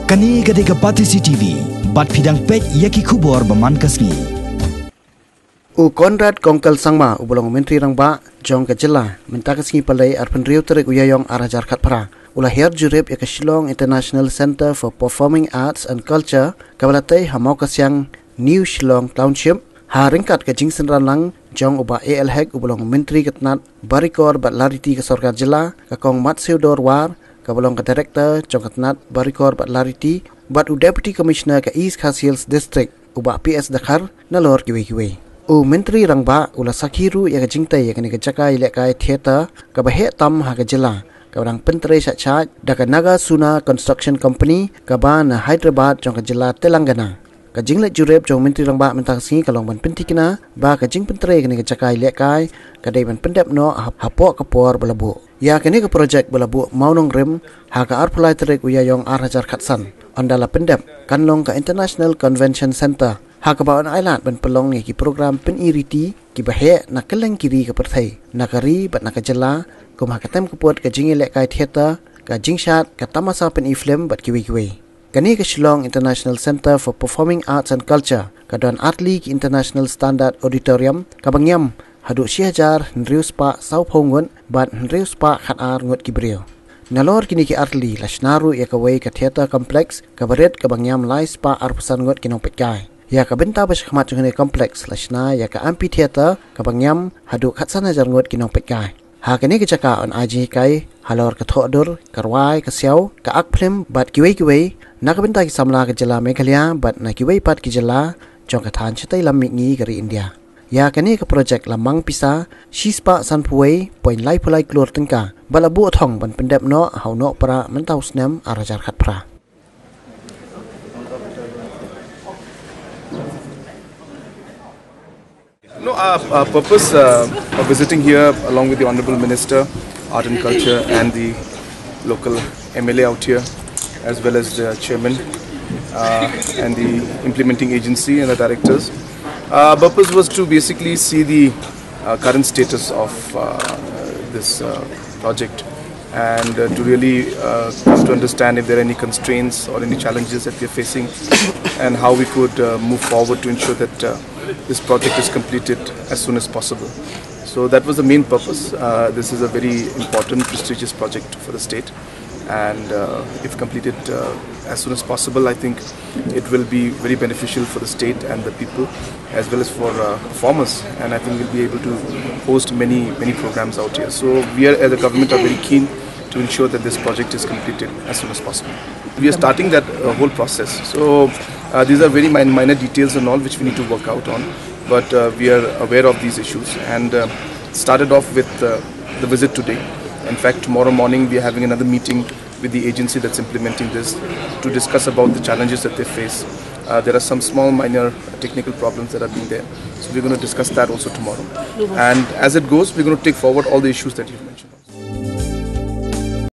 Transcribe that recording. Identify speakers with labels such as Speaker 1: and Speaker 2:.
Speaker 1: Kani gadega Patisi TV, bat pidang pek yaki kubor baman kasni.
Speaker 2: Konrad kongkal sangma ubolong Myntri Rangbah jong ke Jylla minta kasni palai arpen riu terik uyayong arah jarkat pra. Ulah Hiar Jurip ya ke Shillong International Center for Performing Arts and Culture kabalatai hamau kasyang New Shillong Township haringkat ke jingsen ranlang jong uba AL ubolong Myntri ketnat barikor bat lariti ke sorga Jylla kakong mat seudor war kabolong ke director jong ketnat barikor bat lariti bat deputy commissioner ke East Khas Hills District uba PS Dakar nalor kiwe-kiwe. Myntri Rangbah ulah sakhiru ya ke jingtai ya ke jakai lekai theater ke bahe tam ha ke Jylla kabarang pentre syat daka Naga Suna Construction Company kabana Hyderabad jong ke Jylla Telangana. Kajing le Jurip jong Myntri Rangbah mentang singi kalong ban pentikina ba kajing pentre kene jakai lekai kadai ban pendep no hapok kapor belabu. Ya kene ke projek belabu maunong rem ha ka arpulai terik uyayong arhajar khatsan ondala pendep kanlong ke International Convention Center. Hakabawan island ban pelong ki program peniriti ki bahe na keleng kiri ke perthai nakari bat nak Jylla kum hakatem kuput ke jingi lek kai theater ka jingshat ka tamasa pen film bat kiwi kani ke Shillong International Center for Performing Arts and Culture ka don atli ki International Standard Auditorium ka bangyam hadu sihajar nrius pa sau phongun bat nrius pa khatar ngot kibriu nalor kini ki atli lasnaru ya ka wei ka theater complex ka baret ka bangyam lai spa arpusan ngot kinong petkai ya ka benta bas khmat jengene kompleks lasna ya ka amphitheater ka bangyam hadu khatsana jarngot kinong petkai ha kene ke jaka on aji kai halor ka thodur karwai ka siau ka akphlem bat kiwei na ka benta ki samla ka Jylla Meghalaya bat na kiwei pat ki Jylla jong ka than chitai lammi ngi gari India ya kene ka project lamang pisa shispa sanpuei point lai pulai klor tengka balabu thong ban pendep no hauno para mentau snem arajar khat pra.
Speaker 3: No, our purpose of visiting here along with the Honourable Minister, Art and Culture and the local MLA out here as well as the Chairman and the implementing agency and the directors. Our purpose was to basically see the current status of this project and to really come to understand if there are any constraints or any challenges that we are facing and how we could move forward to ensure that this project is completed as soon as possible. So that was the main purpose. This is a very important, prestigious project for the state, and if completed as soon as possible, I think it will be very beneficial for the state and the people, as well as for performers, and I think we'll be able to host many programs out here. So we are, as a government, are very keen to ensure that this project is completed as soon as possible. We are starting that whole process. So these are very minor details and all which we need to work out on, but we are aware of these issues and started off with the visit today. In fact, tomorrow morning we are having another meeting with the agency that's implementing this to discuss about the challenges that they face. There are some small minor technical problems that are being there, so we're going to discuss that also tomorrow. And as it goes, we're going to take forward all the issues that you've mentioned.